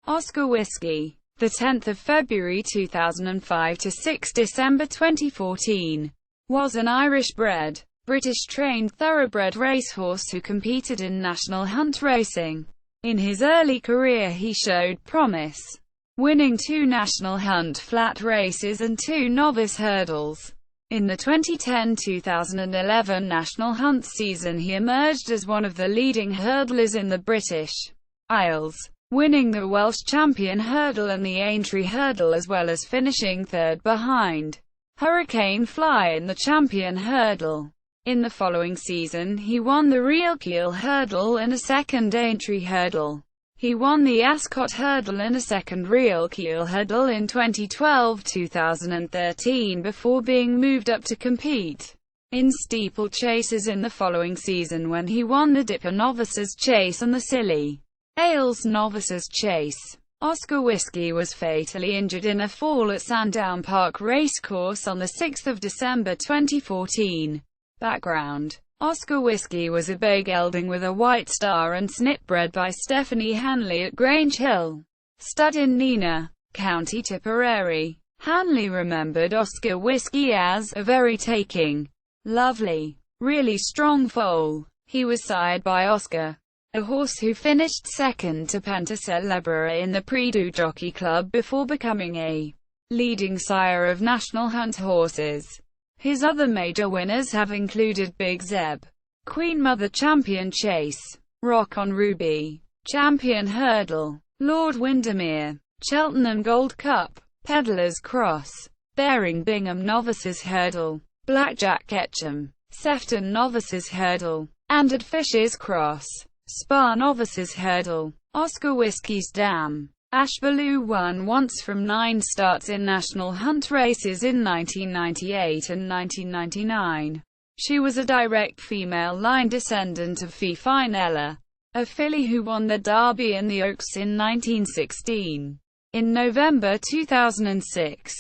Oscar Whisky, the 10th of February 2005 to 6 December 2014, was an Irish-bred, British-trained thoroughbred racehorse who competed in national hunt racing. In his early career he showed promise, winning 2 national hunt flat races and 2 novice hurdles. In the 2010-2011 national hunt season he emerged as one of the leading hurdlers in the British Isles, winning the Welsh Champion Hurdle and the Aintree Hurdle as well as finishing third behind Hurricane Fly in the Champion Hurdle. In the following season he won the Relkeel Hurdle and a second Aintree Hurdle. He won the Ascot Hurdle and a second Relkeel Hurdle in 2012-2013 before being moved up to compete in steeplechases in the following season when he won the Dipper Novices Chase and the Scilly Isles Novices Chase. Oscar Whisky was fatally injured in a fall at Sandown Park Racecourse on 6 December 2014. Background: Oscar Whisky was a bay gelding with a white star and snip bred by Stephanie Hanley at Grange Hill Stud in Neenah, County Tipperary. Hanley remembered Oscar Whisky as a very taking, lovely, really strong foal. He was sired by Oscar, a horse who finished second to Penta Celebre in the Prix du Jockey Club before becoming a leading sire of national hunt horses. His other major winners have included Big Zeb, Queen Mother Champion Chase, Rock on Ruby, Champion Hurdle, Lord Windermere, Cheltenham Gold Cup, Pedlar's Cross, Bearing Bingham Novices Hurdle, Blackjack Ketchum, Sefton Novices Hurdle, and at Fisher's Cross, Spa Novices Hurdle. Oscar Whisky's dam, Ashballoo won once from 9 starts in national hunt races in 1998 and 1999. She was a direct female line descendant of Fee Finella, a filly who won the Derby and the Oaks in 1916. In November 2006,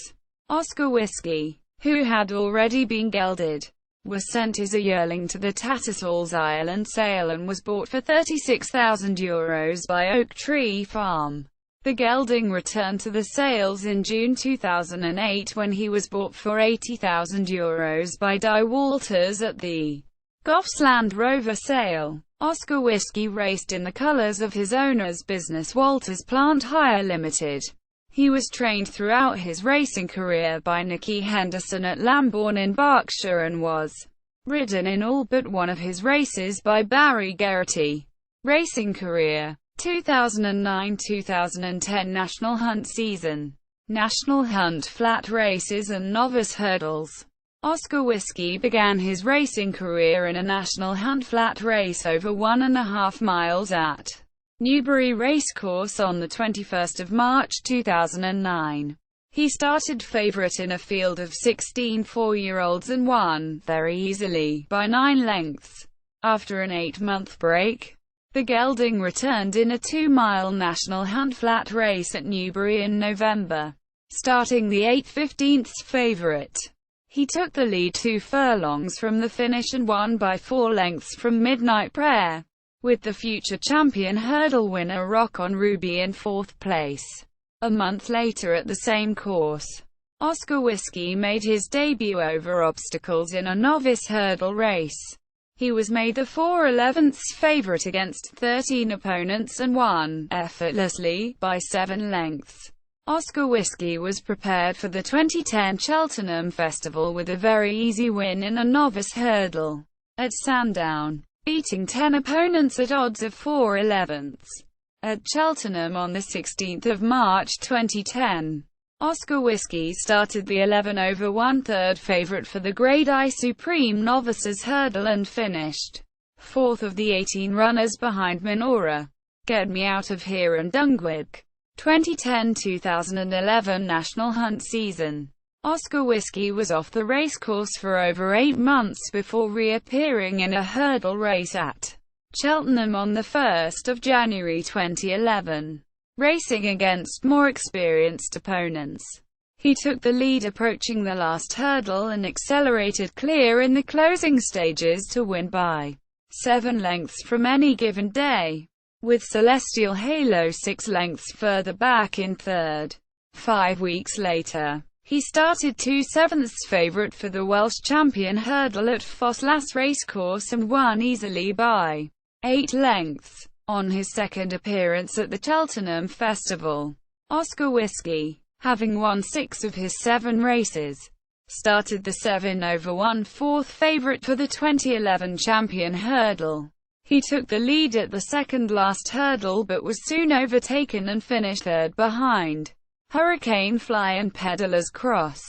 Oscar Whisky, who had already been gelded, was sent as a yearling to the Tattersall's Island sale and was bought for €36,000 by Oak Tree Farm. The gelding returned to the sales in June 2008 when he was bought for €80,000 by Di Walters at the Goffs Land Rover sale. Oscar Whisky raced in the colours of his owner's business Walters Plant Hire Limited. He was trained throughout his racing career by Nicky Henderson at Lambourne in Berkshire and was ridden in all but one of his races by Barry Geraghty. Racing career: 2009-2010 National Hunt season, National Hunt flat races and novice hurdles. Oscar Whisky began his racing career in a National Hunt flat race over 1.5 miles at Newbury Racecourse on 21 March 2009. He started favourite in a field of 16 4-year-olds and won, very easily, by 9 lengths. After an 8-month break, the gelding returned in a 2-mile National Hunt flat race at Newbury in November, starting the 8/15 favourite. He took the lead 2 furlongs from the finish and won by 4 lengths from Midnight Prayer, with the future champion hurdle winner Rock on Ruby in 4th place. A month later at the same course, Oscar Whisky made his debut over obstacles in a novice hurdle race. He was made the 4/11 favourite against 13 opponents and won, effortlessly, by 7 lengths. Oscar Whisky was prepared for the 2010 Cheltenham Festival with a very easy win in a novice hurdle at Sandown, beating 10 opponents at odds of 4/11. At Cheltenham on 16 March 2010, Oscar Whisky started the 11 over 1/3 favourite for the Grade I Supreme Novices Hurdle and finished 4th of the 18 runners behind Minora, Get Me Out of Here and Dungwig. 2010-2011 National Hunt season. Oscar Whisky was off the racecourse for over 8 months before reappearing in a hurdle race at Cheltenham on 1 January 2011. Racing against more experienced opponents, he took the lead approaching the last hurdle and accelerated clear in the closing stages to win by 7 lengths from Any Given Day. with Celestial Halo 6 lengths further back in third. 5 weeks later, he started 2/7 favourite for the Welsh Champion Hurdle at Foslas Racecourse and won easily by 8 lengths. On his second appearance at the Cheltenham Festival, Oscar Whisky, having won 6 of his 7 races, started the 7/1/4 favourite for the 2011 Champion Hurdle. He took the lead at the second-last hurdle but was soon overtaken and finished third behind Hurricane Fly and Pedaller's Cross.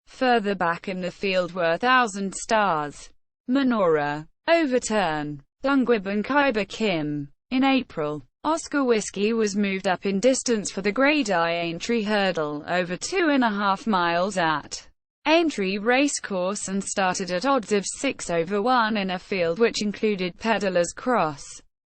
Further back in the field were Thousand Stars, Menorah, Overturn, Dungwib and Khyber Kim. In April, Oscar Whisky was moved up in distance for the Grade I Aintree Hurdle, over 2.5 miles at Aintree Racecourse, and started at odds of 6/1 in a field which included Pedaller's Cross,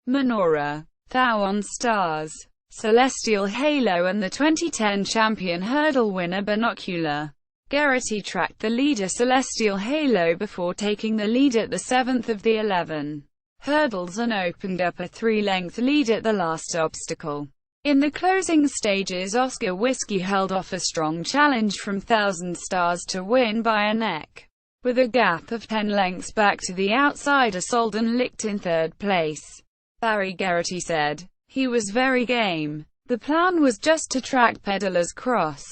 Menorah, Thousand Stars, Celestial Halo and the 2010 Champion Hurdle winner Binocular. Geraghty tracked the leader Celestial Halo before taking the lead at the 7th of the 11 hurdles and opened up a 3-length lead at the last obstacle. In the closing stages, Oscar Whisky held off a strong challenge from Thousand Stars to win by a neck, with a gap of 10 lengths back to the outsider Solden Licht in third place. Barry Geraghty said, "He was very game. The plan was just to track Pedaller's Cross.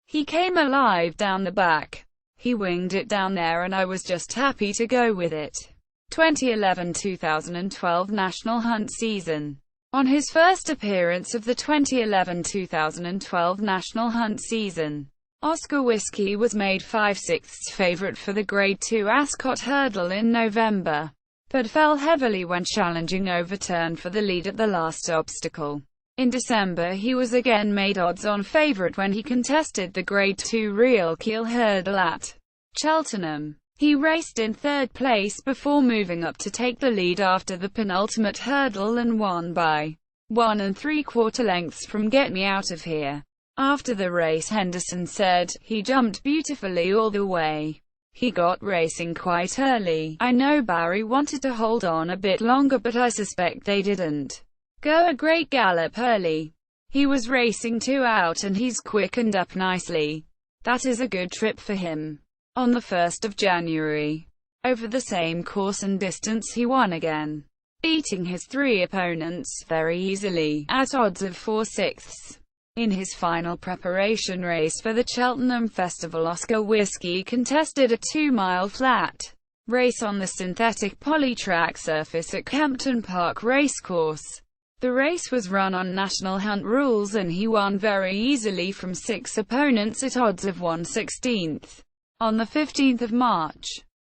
He came alive down the back. He winged it down there and I was just happy to go with it." 2011-2012 National Hunt Season. On his first appearance of the 2011-2012 National Hunt Season, Oscar Whisky was made 5/6 favourite for the Grade II Ascot Hurdle in November, but fell heavily when challenging Overturn for the lead at the last obstacle. In December he was again made odds-on favourite when he contested the Grade II Relkeel Hurdle at Cheltenham. He raced in third place before moving up to take the lead after the penultimate hurdle and won by 1 3/4 lengths from Get Me Out of Here. After the race, Henderson said, "He jumped beautifully all the way. He got racing quite early. I know Barry wanted to hold on a bit longer but I suspect they didn't go a great gallop early. He was racing 2 out and he's quickened up nicely. That is a good trip for him." On the 1st of January, over the same course and distance, he won again, beating his 3 opponents very easily, at odds of 4/6. In his final preparation race for the Cheltenham Festival, Oscar Whisky contested a 2-mile flat race on the synthetic polytrack surface at Sandown Park Racecourse. The race was run on National Hunt rules and he won very easily from 6 opponents at odds of 1/16. On the 15th of March,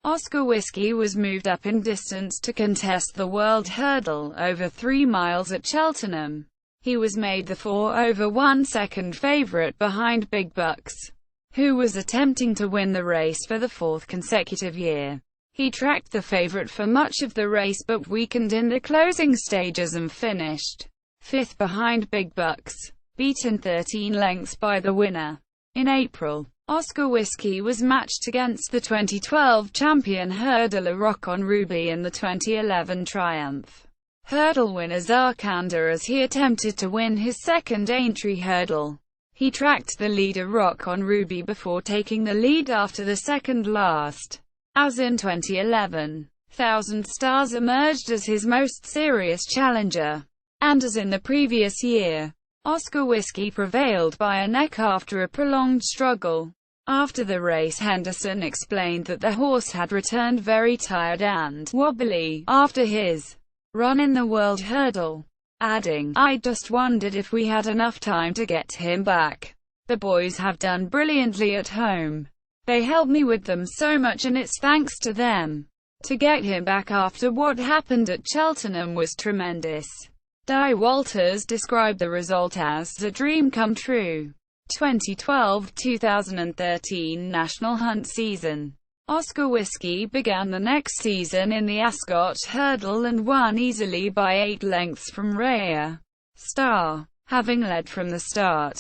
Oscar Whisky was moved up in distance to contest the World Hurdle, over 3 miles at Cheltenham. He was made the 4/1 second favourite behind Big Bucks, who was attempting to win the race for the 4th consecutive year. He tracked the favourite for much of the race but weakened in the closing stages and finished 5th behind Big Bucks, beaten 13 lengths by the winner. In April, Oscar Whisky was matched against the 2012 Champion Hurdler Rock on Ruby and the 2011 Triumph Hurdle winner Zarkanda as he attempted to win his second Aintree Hurdle. He tracked the leader Rock on Ruby before taking the lead after the second last. As in 2011, Thousand Stars emerged as his most serious challenger, and as in the previous year, Oscar Whisky prevailed by a neck after a prolonged struggle. After the race, Henderson explained that the horse had returned very tired and wobbly after his run in the World Hurdle, adding, "I just wondered if we had enough time to get him back. The boys have done brilliantly at home. They helped me with them so much and it's thanks to them. To get him back after what happened at Cheltenham was tremendous." Di Walters described the result as a dream come true. 2012-2013 National Hunt Season. Oscar Whisky began the next season in the Ascot Hurdle and won easily by 8 lengths from Raya Star, having led from the start.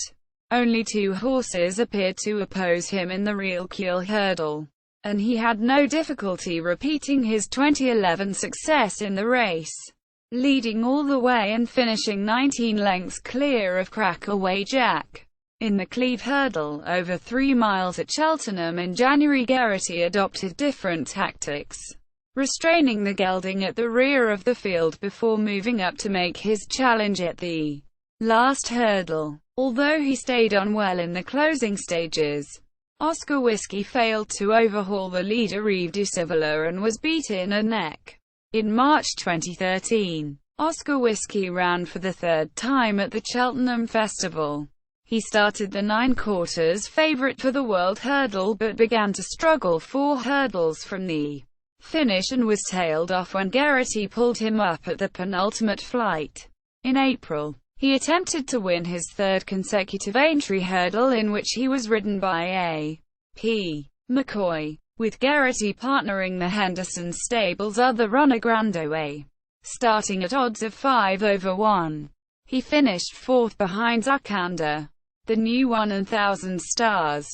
Only 2 horses appeared to oppose him in the Relkeel Hurdle, and he had no difficulty repeating his 2011 success in the race. leading all the way and finishing 19 lengths clear of Crackaway Jack. In the Cleve Hurdle, over 3 miles at Cheltenham in January, Geraghty adopted different tactics, restraining the gelding at the rear of the field before moving up to make his challenge at the last hurdle. Although he stayed on well in the closing stages, Oscar Whisky failed to overhaul the leader Yves du Civala and was beaten a neck. In March 2013, Oscar Whisky ran for the third time at the Cheltenham Festival. He started the 9 quarters favourite for the World Hurdle but began to struggle 4 hurdles from the finish and was tailed off when Geraghty pulled him up at the penultimate flight. In April, he attempted to win his 3rd consecutive Aintree Hurdle, in which he was ridden by A.P. McCoy, with Geraghty partnering the Henderson stable's other runner Grandaway. Starting at odds of 5/1, he finished 4th behind Zuckander. The new 1,000 Stars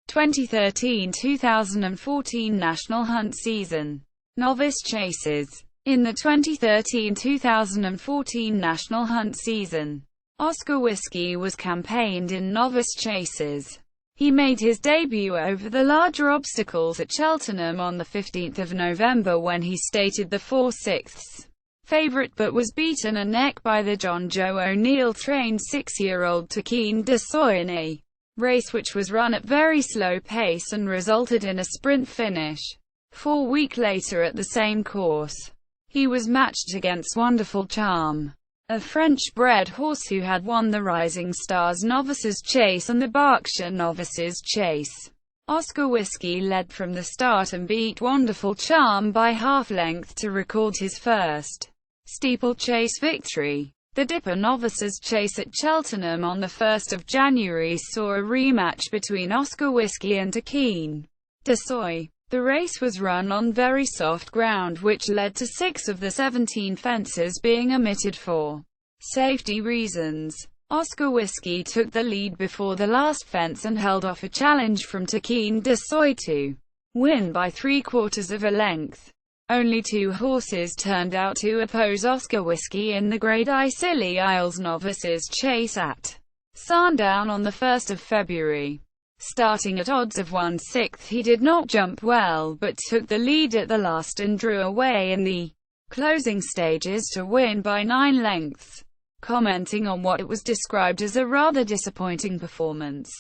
2013-2014 National Hunt Season Novice Chases. In the 2013-2014 National Hunt Season, Oscar Whisky was campaigned in Novice Chases. He made his debut over the larger obstacles at Cheltenham on the 15th of November when he stated the 4/6 favourite but was beaten a neck by the John Joe O'Neill-trained 6-year-old Takeen Desoy in a race which was run at very slow pace and resulted in a sprint finish. 4 weeks later at the same course, he was matched against Wonderful Charm, a French-bred horse who had won the Rising Stars Novices Chase and the Berkshire Novices Chase. Oscar Whisky led from the start and beat Wonderful Charm by half-length to record his first steeplechase victory. The Dipper Novices Chase at Cheltenham on the 1st of January saw a rematch between Oscar Whisky and Takeen Desoy. The race was run on very soft ground, which led to 6 of the 17 fences being omitted for safety reasons. Oscar Whisky took the lead before the last fence and held off a challenge from Takeen Desoy to win by 3/4 of a length. Only 2 horses turned out to oppose Oscar Whisky in the Grade I Scilly Isles Novices Chase at Sandown on the 1st of February. Starting at odds of 1/6, he did not jump well, but took the lead at the last and drew away in the closing stages to win by 9 lengths. Commenting on what it was described as a rather disappointing performance,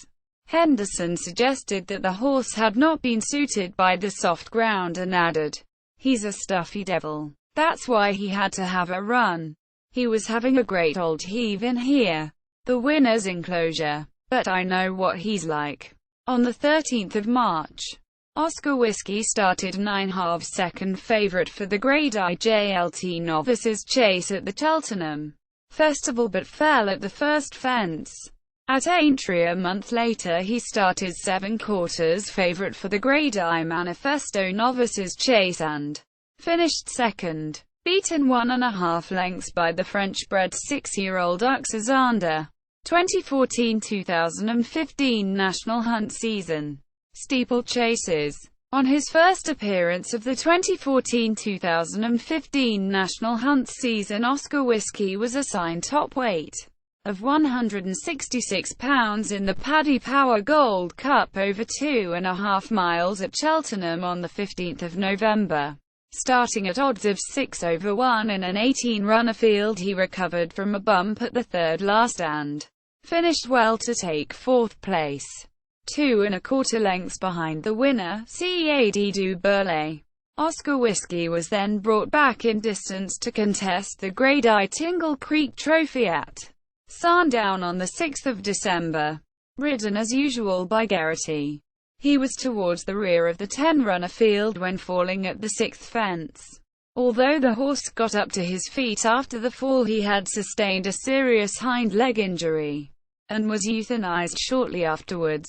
Henderson suggested that the horse had not been suited by the soft ground and added, "He's a stuffy devil. That's why he had to have a run. He was having a great old heave in here, the winner's enclosure. But I know what he's like." On the 13th of March, Oscar Whisky started 9/2 second favourite for the Grade I JLT Novices Chase at the Cheltenham Festival but fell at the first fence. At Aintree a month later he started 7/4 favourite for the Grade I Manifesto Novices Chase and finished second, beaten 1.5 lengths by the French-bred 6-year-old Uxazander. 2014-2015 National Hunt Season Steeplechases. On his first appearance of the 2014-2015 National Hunt Season, Oscar Whisky was assigned top weight of 166 pounds in the Paddy Power Gold Cup over 2.5 miles at Cheltenham on the 15th of November. Starting at odds of 6/1 in an 18-runner field, he recovered from a bump at the third last and finished well to take 4th place, 2.25 lengths behind the winner, Caed du Burlay. Oscar Whisky was then brought back in distance to contest the Grade I Tingle Creek Trophy at Sandown on the 6th of December. Ridden as usual by Geraghty, he was towards the rear of the 10-runner field when falling at the 6th fence. Although the horse got up to his feet after the fall, he had sustained a serious hind leg injury and was euthanized shortly afterwards.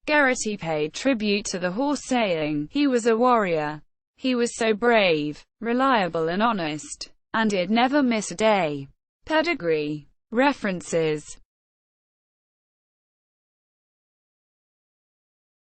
Geraghty paid tribute to the horse, saying, "He was a warrior. He was so brave, reliable and honest, and did never miss a day." Pedigree. References.